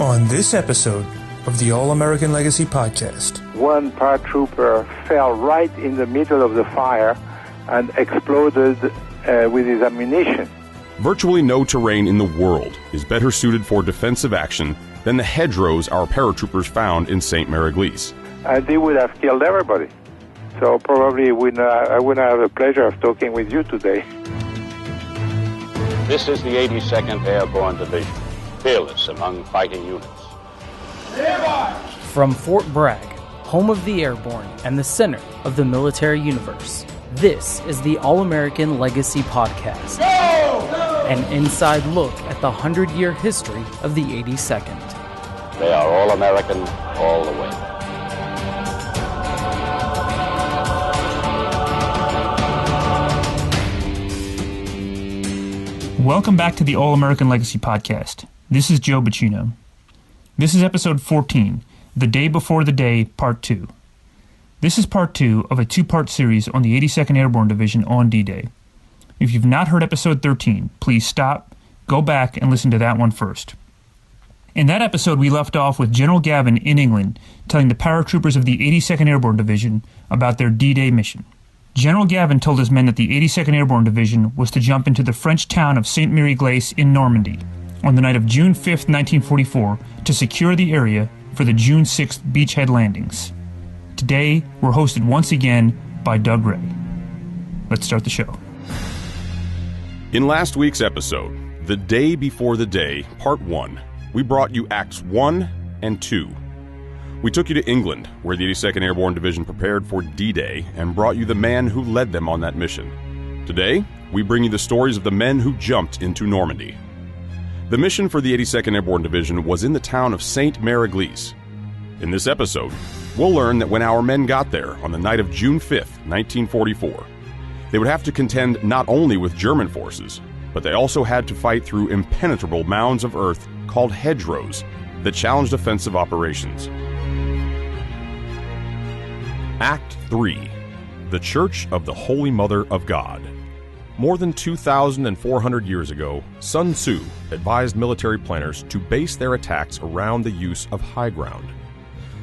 On this episode of the All American Legacy podcast, one paratrooper fell right in the middle of the fire and exploded with his ammunition. Virtually no terrain in the world is better suited for defensive action than the hedgerows our paratroopers found in Sainte-Mère-Église. And they would have killed everybody. So probably I wouldn't have the pleasure of talking with you today. This is the 82nd Airborne Division, fearless among fighting units. From Fort Bragg, home of the Airborne and the center of the military universe, this is the All American Legacy podcast. An inside look at the 100-year history of the 82nd. They are all American all the way. Welcome back to the All American Legacy podcast. This is Joe Bacino. This is episode 14, The Day Before the Day, Part 2. This is part 2 of a two-part series on the 82nd Airborne Division on D-Day. If you've not heard episode 13, please stop, go back, and listen to that one first. In that episode, we left off with General Gavin in England telling the paratroopers of the 82nd Airborne Division about their D-Day mission. General Gavin told his men that the 82nd Airborne Division was to jump into the French town of Sainte-Mère-Église in Normandy on the night of June 5, 1944, to secure the area for the June 6th beachhead landings. Today, we're hosted once again by Doug Ray. Let's start the show. In last week's episode, The Day Before the Day, Part 1, we brought you Acts 1 and 2. We took you to England, where the 82nd Airborne Division prepared for D-Day and brought you the man who led them on that mission. Today, we bring you the stories of the men who jumped into Normandy. The mission for the 82nd Airborne Division was in the town of Sainte-Mère-Église. In this episode, we'll learn that when our men got there on the night of June 5th, 1944, they would have to contend not only with German forces, but they also had to fight through impenetrable mounds of earth called hedgerows that challenged offensive operations. Act 3. The Church of the Holy Mother of God. More than 2,400 years ago, Sun Tzu advised military planners to base their attacks around the use of high ground.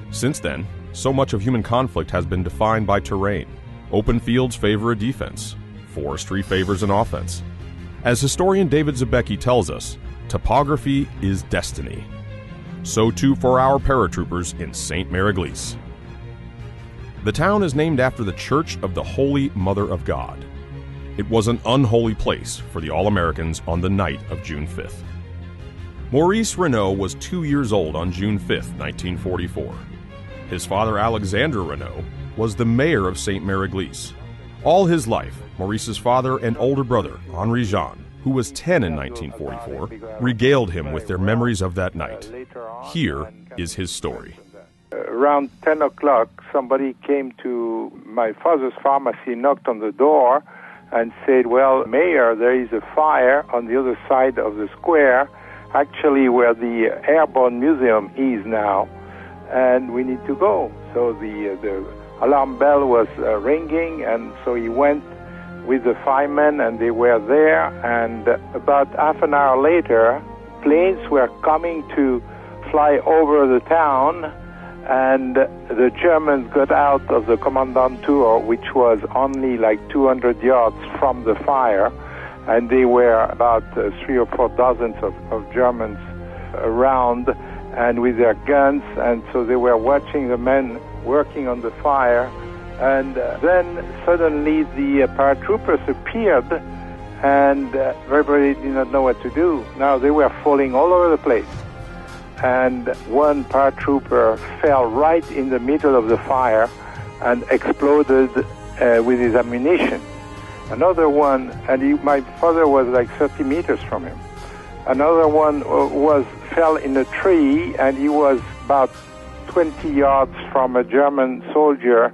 Since then, so much of human conflict has been defined by terrain. Open fields favor a defense. Forestry favors an offense. As historian David Zabecki tells us, topography is destiny. So too for our paratroopers in Sainte-Mère-Église. The town is named after the Church of the Holy Mother of God. It was an unholy place for the All-Americans on the night of June 5th. Maurice Renaud was 2 years old on June 5th, 1944. His father, Alexander Renaud, was the mayor of Sainte-Mère-Église. All his life, Maurice's father and older brother, Henri Jean, who was 10 in 1944, regaled him with their memories of that night. Here is his story. Around 10 o'clock, somebody came to my father's pharmacy, knocked on the door, and said, well, Mayor, there is a fire on the other side of the square, actually where the Airborne Museum is now, and we need to go. So the alarm bell was ringing, and so he went with the firemen, and they were there, and about half an hour later, planes were coming to fly over the town, and the Germans got out of the Commandant Tour, which was only like 200 yards from the fire, and they were about 3 or 4 dozens of Germans around and with their guns, and so they were watching the men working on the fire, and then suddenly the paratroopers appeared, and everybody did not know what to do. Now they were falling all over the place. And one paratrooper fell right in the middle of the fire and exploded with his ammunition. Another one, and my father was like 30 meters from him. Another one fell in a tree, and he was about 20 yards from a German soldier,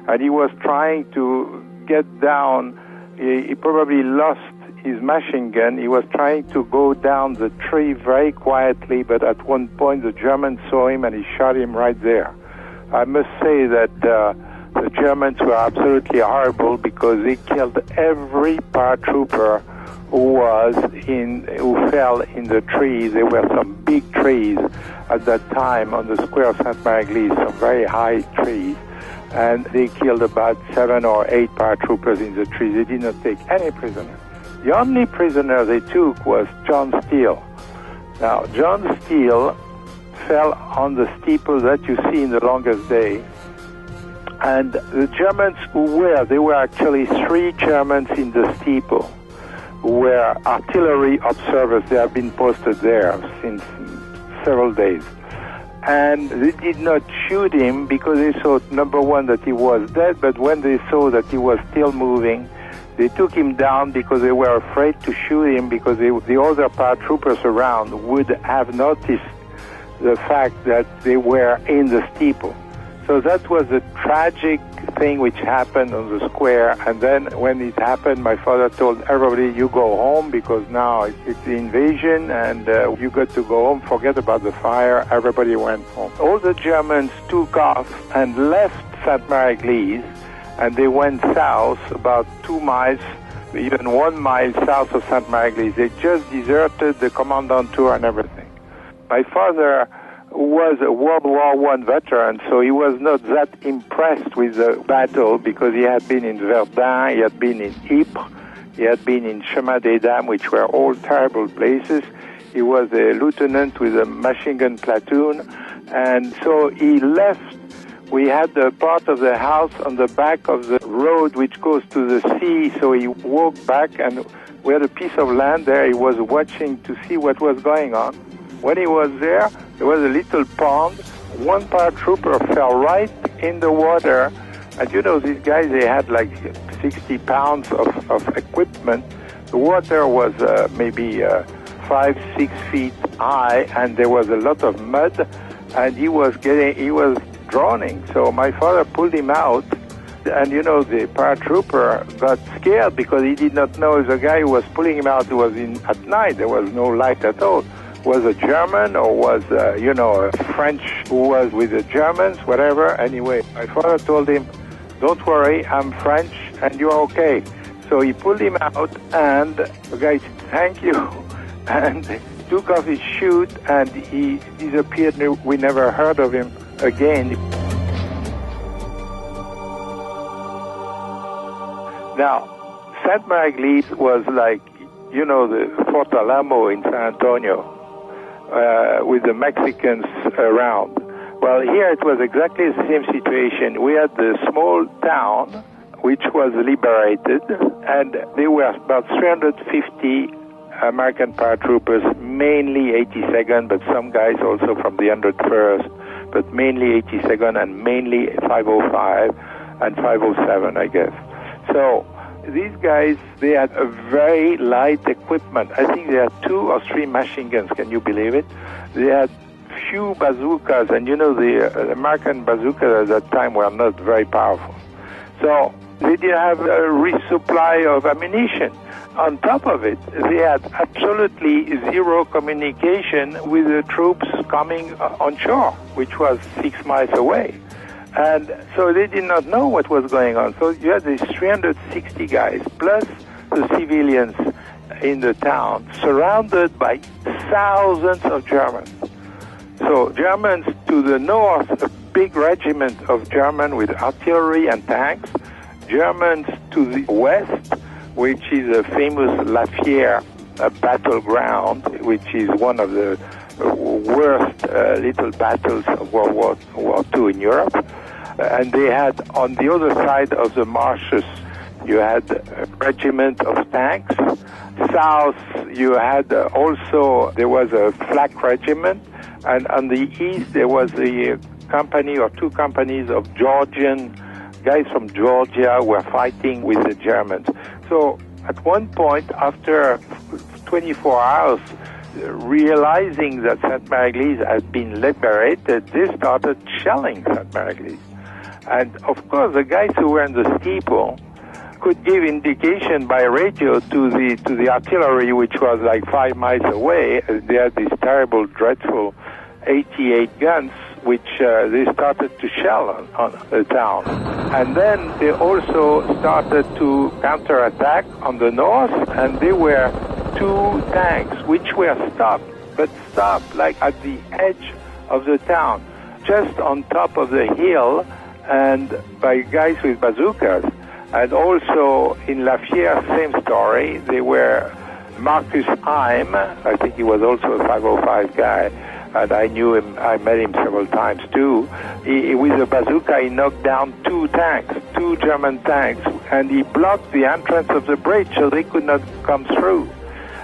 and he was trying to get down. He probably lost his machine gun. He was trying to go down the tree very quietly, but at one point the Germans saw him and he shot him right there. I must say that the Germans were absolutely horrible because they killed every paratrooper who fell in the trees. There were some big trees at that time on the square of Sainte-Mère-Église, some very high trees, and they killed about 7 or 8 paratroopers in the trees. They did not take any prisoners. The only prisoner they took was John Steele. Now, John Steele fell on the steeple that you see in the longest day. And the Germans there were actually 3 Germans in the steeple who were artillery observers. They have been posted there since several days. And they did not shoot him because they thought, number one, that he was dead, but when they saw that he was still moving, they took him down because they were afraid to shoot him because the other paratroopers around would have noticed the fact that they were in the steeple. So that was a tragic thing which happened on the square. And then when it happened, my father told everybody, you go home because now it's the invasion and you got to go home. Forget about the fire. Everybody went home. All the Germans took off and left Sainte-Mère-Église, and they went south about 2 miles, even 1 mile south of Sainte-Mère-Église. They just deserted the commandant tour and everything. My father was a World War I veteran, so he was not that impressed with the battle because he had been in Verdun, he had been in Ypres, he had been in Chemin des Dames, which were all terrible places. He was a lieutenant with a machine gun platoon, and so he left. We had the part of the house on the back of the road which goes to the sea, so he walked back, and we had a piece of land there. He was watching to see what was going on. When he was there was a little pond. One paratrooper fell right in the water. And you know, these guys, they had like 60 pounds of equipment. The water was maybe 5-6 feet high, and there was a lot of mud, and he was drowning. So my father pulled him out, and you know, the paratrooper got scared because he did not know if the guy who was pulling him out was in at night. There was no light at all. Was a German or was, a French who was with the Germans, whatever. Anyway, my father told him, don't worry, I'm French and you're okay. So he pulled him out, and the guy said, thank you, and took off his chute, and he disappeared. We never heard of him again. Now, Sainte-Mère-Église was like, you know, the Fort Alamo in San Antonio. With the Mexicans around. Well, here it was exactly the same situation. We had the small town, which was liberated, and there were about 350 American paratroopers, mainly 82nd, but some guys also from the 101st, but mainly 82nd and mainly 505 and 507, I guess. So these guys, they had a very light equipment. I think they had 2 or 3 machine guns. Can you believe it? They had few bazookas, and you know, the American bazookas at that time were not very powerful. So they didn't have a resupply of ammunition. On top of it, they had absolutely zero communication with the troops coming on shore, which was 6 miles away. And so they did not know what was going on. So you had these 360 guys, plus the civilians in the town, surrounded by thousands of Germans. So Germans to the north, a big regiment of German with artillery and tanks. Germans to the west, which is a famous Lafayette battleground, which is one of the worst little battles of World War II in Europe. And they had, on the other side of the marshes, you had a regiment of tanks. South, you had also, there was a flak regiment. And on the east, there was a company or 2 companies of Georgian guys from Georgia were fighting with the Germans. So at one point, after 24 hours, realizing that Sainte-Mère-Église had been liberated, they started shelling Sainte-Mère-Église. And of course, the guys who were in the steeple could give indication by radio to the artillery, which was like 5 miles away. They had these terrible, dreadful 88 guns, which they started to shell on the town. And then they also started to counterattack on the north, and they were 2 tanks, which were stopped like at the edge of the town, just on top of the hill, and by guys with bazookas. And also in Lafayette, same story. They were Marcus Heim, I think he was also a 505 guy, and I knew him, I met him several times too. With a bazooka, he knocked down 2 tanks, 2 German tanks, and he blocked the entrance of the bridge so they could not come through.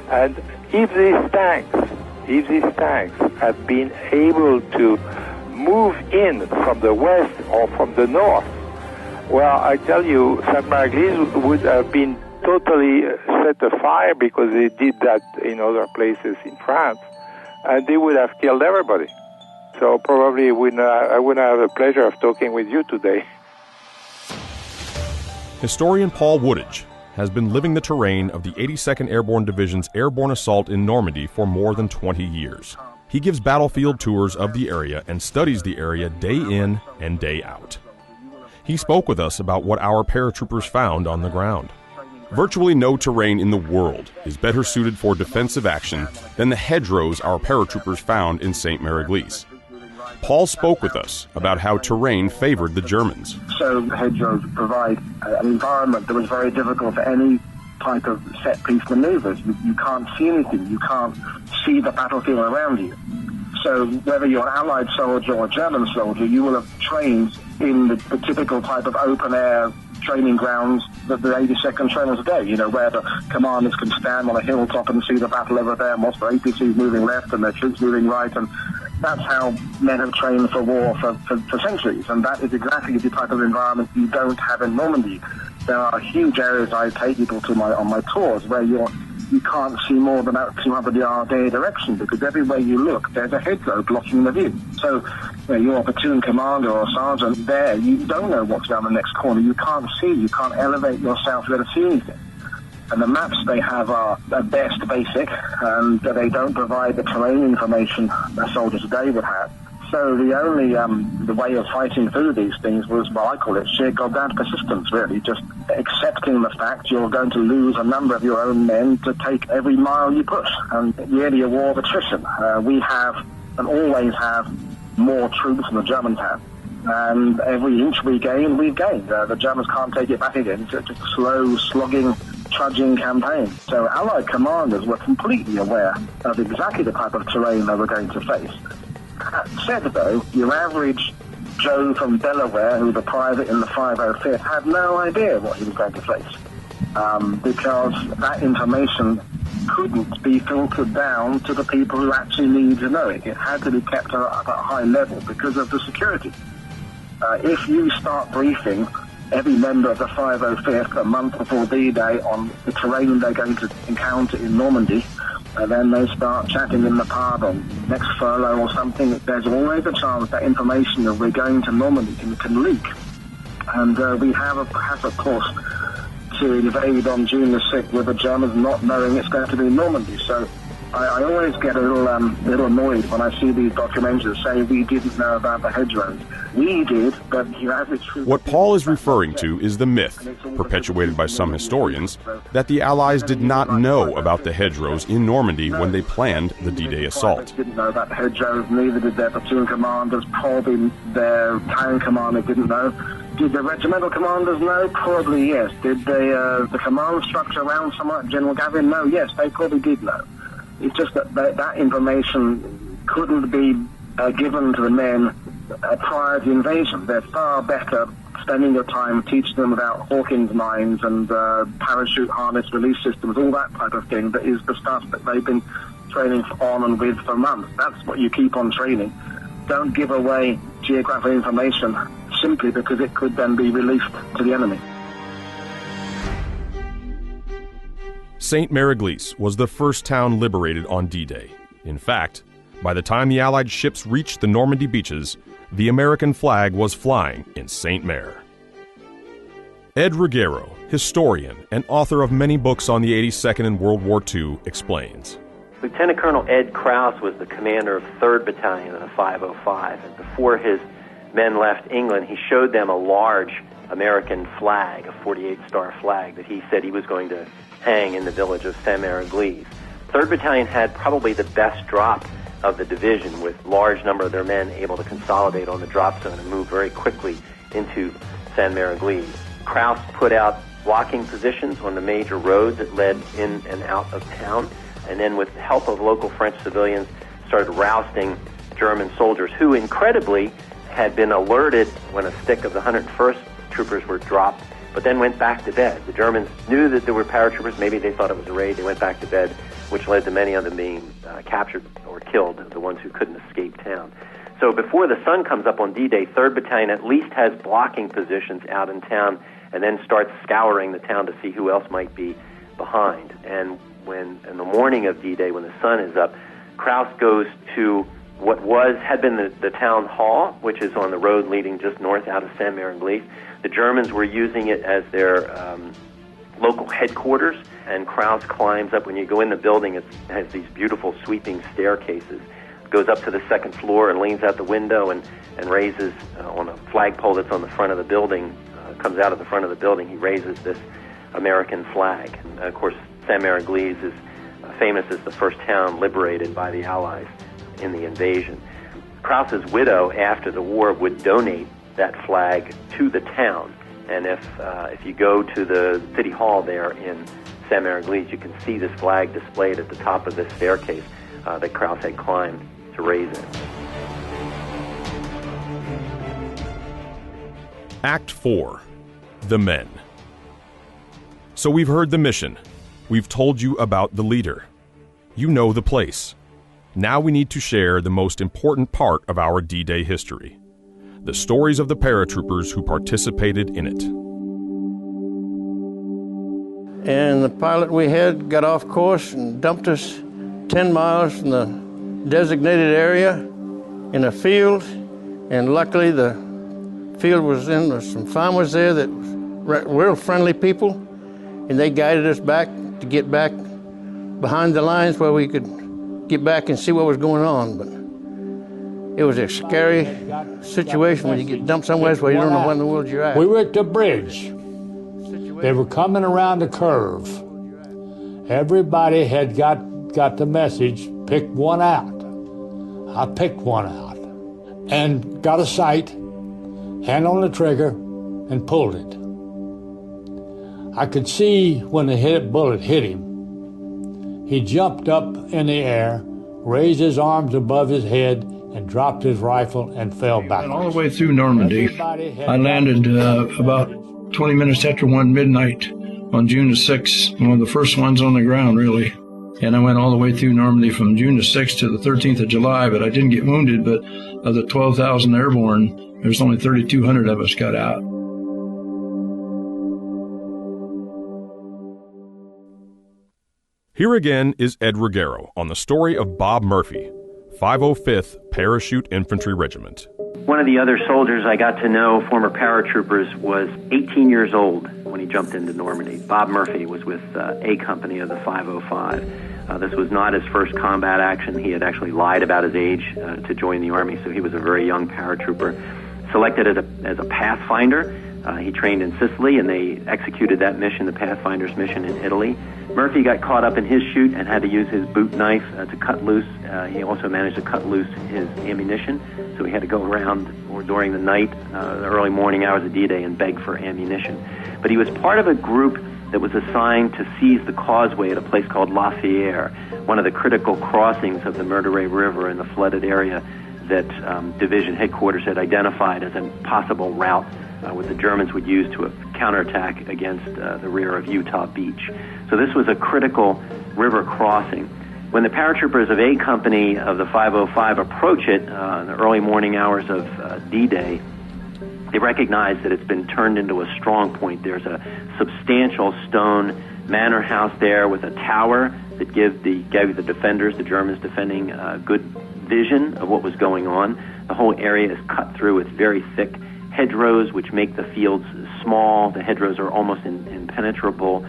And if these tanks had been able to move in from the west or from the north, well, I tell you, Sainte-Mère-Église would have been totally set afire, because they did that in other places in France, and they would have killed everybody. So probably I wouldn't have the pleasure of talking with you today. Historian Paul Woodage has been living the terrain of the 82nd Airborne Division's airborne assault in Normandy for more than 20 years. He gives battlefield tours of the area and studies the area day in and day out. He spoke with us about what our paratroopers found on the ground. Virtually no terrain in the world is better suited for defensive action than the hedgerows our paratroopers found in Sainte-Mère-Église. Paul spoke with us about how terrain favored the Germans. So the hedgerows provide an environment that was very difficult for any type of set-piece maneuvers. You can't see anything. You can't see the battlefield around you. So whether you're an Allied soldier or a German soldier, you will have trained in the typical type of open-air training grounds that the 82nd trainers today, where the commanders can stand on a hilltop and see the battle over there, whilst the APCs moving left and their troops moving right, and that's how men have trained for war for centuries, and that is exactly the type of environment you don't have in Normandy. There are huge areas I take people to on my tours where you can't see more than about 200 yards any direction, because everywhere you look, there's a hedgerow blocking the view. So you're a platoon commander or a sergeant there, you don't know what's around the next corner. You can't see, you can't elevate yourself to see anything. And the maps they have are at best basic, and they don't provide the terrain information that soldiers today would have. So the only the way of fighting through these things was, well, I call it sheer goddamn persistence, really. Just accepting the fact you're going to lose a number of your own men to take every mile you push. And really a war of attrition. We have, and always have, more troops than the Germans have. And every inch we gain, we've gained. The Germans can't take it back again. It's a slow, slogging, trudging campaign. So Allied commanders were completely aware of exactly the type of terrain they were going to face. That said, though, your average Joe from Delaware, who was a private in the 505th, had no idea what he was going to face, because that information couldn't be filtered down to the people who actually need to know it. It had to be kept at a high level because of the security. If you start briefing every member of the 505th a month before D-Day on the terrain they're going to encounter in Normandy, and then they start chatting in the pub on next furlough or something, there's always a chance that information that we're going to Normandy can leak. And we have of course, to invade on June the 6th with the Germans not knowing it's going to be Normandy. So I always get a little annoyed when I see these documentaries say we didn't know about the hedgerows. We did, but it's true. What Paul is referring to is the myth, perpetuated by some historians, that the Allies did not know about the hedgerows in Normandy when they planned the D-Day assault. They didn't know about the hedgerows, neither did their platoon commanders, probably their tank commander didn't know. Did the regimental commanders know? Probably yes. Did the command structure around someone like General Gavin know? Yes, they probably did know. It's just that information couldn't be given to the men prior to the invasion. They're far better spending your time teaching them about Hawkins mines and parachute harness release systems, all that type of thing. That is the stuff that they've been training on and with for months. That's what you keep on training. Don't give away geographic information simply because it could then be released to the enemy. Sainte-Mère-Église was the first town liberated on D-Day. In fact, by the time the Allied ships reached the Normandy beaches, the American flag was flying in Sainte-Mère. Ed Ruggero, historian and author of many books on the 82nd and World War II, explains. Lieutenant Colonel Ed Krause was the commander of 3rd Battalion of the 505, and before his men left England, he showed them a large American flag, a 48-star flag, that he said he was going to hang in the village of Sainte-Mère-Église. 3rd Battalion had probably the best drop of the division, with large number of their men able to consolidate on the drop zone and move very quickly into Sainte-Mère-Église. Krauss put out blocking positions on the major roads that led in and out of town, and then with the help of local French civilians started rousting German soldiers who incredibly had been alerted when a stick of the 101st troopers were dropped, but then went back to bed. The Germans knew that there were paratroopers. Maybe they thought it was a raid. They went back to bed, which led to many of them being captured or killed, the ones who couldn't escape town. So before the sun comes up on D-Day, 3rd Battalion at least has blocking positions out in town and then starts scouring the town to see who else might be behind. And when, in the morning of D-Day, when the sun is up, Krauss goes to what had been the town hall, which is on the road leading just north out of Sainte-Mère-Église. The Germans were using it as their local headquarters, and Krauss climbs up. When you go in the building, it has these beautiful sweeping staircases. Goes up to the 2nd floor and leans out the window and raises on a flagpole that's on the front of the building, comes out of the front of the building, he raises this American flag. And of course, Sainte-Mère-Église is famous as the first town liberated by the Allies in the invasion. Krauss's widow, after the war, would donate that flag to the town. And if you go to the city hall there in Sainte-Mère-Église, you can see this flag displayed at the top of this staircase that Krauss had climbed to raise it. Act 4. The Men. So we've heard the mission. We've told you about the leader. You know the place. Now we need to share the most important part of our D-Day history. The stories of the paratroopers who participated in it. And the pilot we had got off course and dumped us 10 miles from the designated area in a field. And luckily the field was in, there's some farmers there that were real friendly people. And they guided us back to get back behind the lines where we could get back and see what was going on. But it was a scary situation when you get dumped somewhere where you don't know where in the world you're at. We were at the bridge. They were coming around the curve. Everybody had got the message, pick one out. I picked one out and got a sight, hand on the trigger, and pulled it. I could see when the bullet hit him. He jumped up in the air, raised his arms above his head, and dropped his rifle and fell back. And all the way through Normandy, I landed about 20 minutes after 1 midnight on June the 6th, one of the first ones on the ground, really. And I went all the way through Normandy from June the 6th to the 13th of July, but I didn't get wounded. But of the 12,000 airborne, there's only 3,200 of us got out. Here again is Ed Ruggero on the story of Bob Murphy, 505th Parachute Infantry Regiment. One of the other soldiers I got to know, former paratroopers, was 18 years old when he jumped into Normandy. Bob Murphy was with A Company of the 505. This was not his first combat action. He had actually lied about his age to join the Army, so he was a very young paratrooper. Selected as a Pathfinder, he trained in Sicily, and they executed that mission, the Pathfinder's mission in Italy. Murphy got caught up in his chute and had to use his boot knife to cut loose. He also managed to cut loose his ammunition, so he had to go around or during the night, the early morning hours of D-Day, and beg for ammunition. But he was part of a group that was assigned to seize the causeway at a place called La Fière, one of the critical crossings of the Meurthe River in the flooded area that division headquarters had identified as a possible route what the Germans would use to counterattack against the rear of Utah Beach. So this was a critical river crossing. When the paratroopers of A Company of the 505 approach it in the early morning hours of D-Day, they recognize that it's been turned into a strong point. There's a substantial stone manor house there with a tower that gave the defenders, the Germans defending, good vision of what was going on. The whole area is cut through with very thick hedgerows, which make the fields small. The hedgerows are almost impenetrable.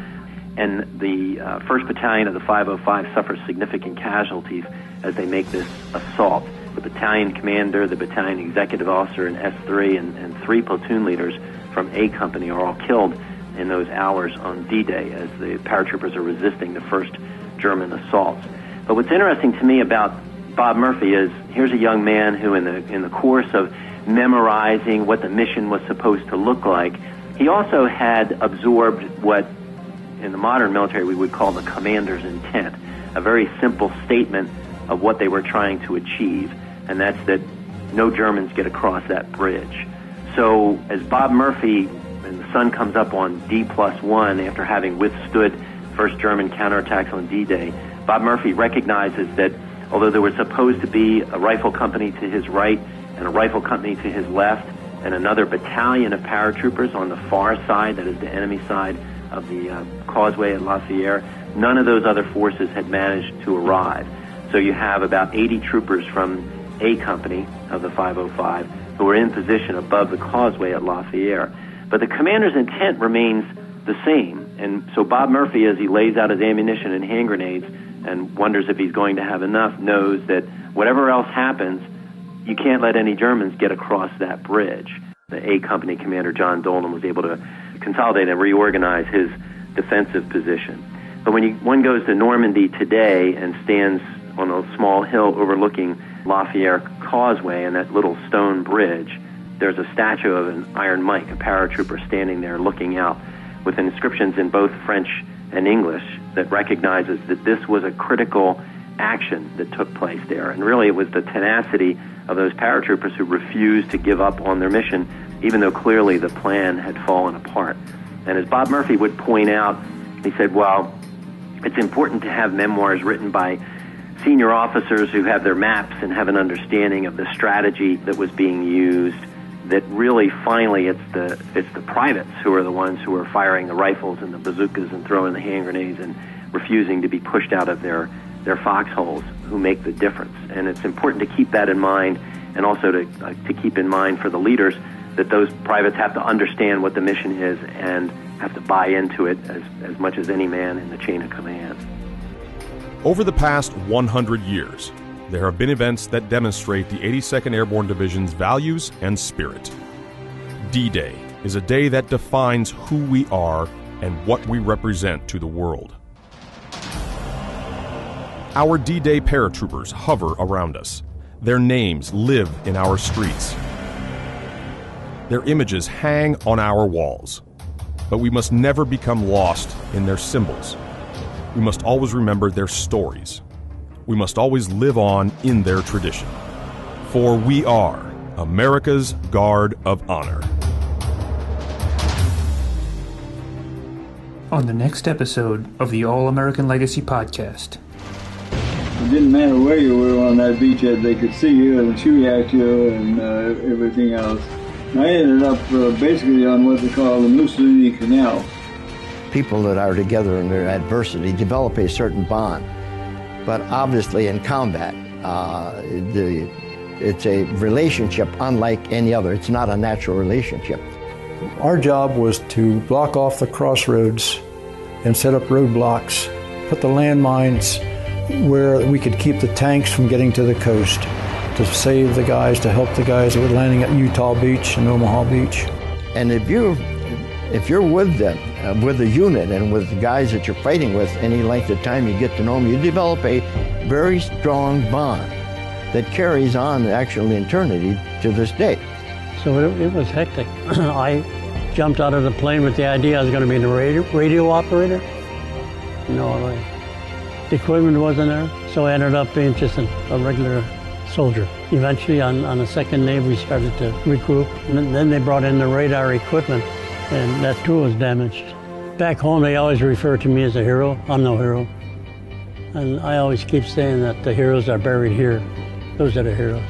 And the 1st Battalion of the 505 suffers significant casualties as they make this assault. the battalion commander, the battalion executive officer in S3, and 3 platoon leaders from A Company are all killed in those hours on D-Day as the paratroopers are resisting the first German assaults. But what's interesting to me about Bob Murphy is here's a young man who in the course of memorizing what the mission was supposed to look like, he also had absorbed what in the modern military we would call the commander's intent, a very simple statement of what they were trying to achieve, and that's that no Germans get across that bridge. So as Bob Murphy, and the sun comes up on D+1 after having withstood first German counterattacks on D-Day, Bob Murphy recognizes that although there was supposed to be a rifle company to his right and a rifle company to his left and another battalion of paratroopers on the far side, that is the enemy side of the causeway at La Sierra, none of those other forces had managed to arrive. So you have about 80 troopers from A Company of the 505 who were in position above the causeway at La Sierra. But the commander's intent remains the same. And so Bob Murphy, as he lays out his ammunition and hand grenades and wonders if he's going to have enough, knows that whatever else happens, you can't let any Germans get across that bridge. The A Company commander, John Dolan, was able to consolidate and reorganize his defensive position. But when one goes to Normandy today and stands on a small hill overlooking La Sierra Causeway and that little stone bridge, there's a statue of an Iron Mike, a paratrooper, standing there looking out with inscriptions in both French and English that recognizes that this was a critical action that took place there. And really it was the tenacity of those paratroopers who refused to give up on their mission, even though clearly the plan had fallen apart. And as Bob Murphy would point out, he said, well, it's important to have memoirs written by senior officers who have their maps and have an understanding of the strategy that was being used, that really finally it's the privates who are the ones who are firing the rifles and the bazookas and throwing the hand grenades and refusing to be pushed out of their foxholes who make the difference. And it's important to keep that in mind, and also to keep in mind for the leaders that those privates have to understand what the mission is and have to buy into it as much as any man in the chain of command. Over the past 100 years, there have been events that demonstrate the 82nd Airborne Division's values and spirit. D-Day is a day that defines who we are and what we represent to the world. Our D-Day paratroopers hover around us. Their names live in our streets. Their images hang on our walls. But we must never become lost in their symbols. We must always remember their stories. We must always live on in their tradition. For we are America's Guard of Honor. On the next episode of the All American Legacy podcast. It didn't matter where you were on that beachhead, they could see you and shoot at you and everything else. I ended up basically on what they call the Mussolini Canal. People that are together in their adversity develop a certain bond. But obviously in combat, it's a relationship unlike any other. It's not a natural relationship. Our job was to block off the crossroads and set up roadblocks, put the landmines where we could keep the tanks from getting to the coast, to save the guys, to help the guys that were landing at Utah Beach and Omaha Beach. And if you're with them, with the unit and with the guys that you're fighting with any length of time, you get to know them, you develop a very strong bond that carries on actually eternity to this day. So it was hectic. I jumped out of the plane with the idea I was going to be a radio operator. The equipment wasn't there, so I ended up being just a regular soldier. Eventually, on the second day, we started to regroup. And then they brought in the radar equipment, and that too was damaged. Back home, they always refer to me as a hero. I'm no hero. And I always keep saying that the heroes are buried here. Those are the heroes.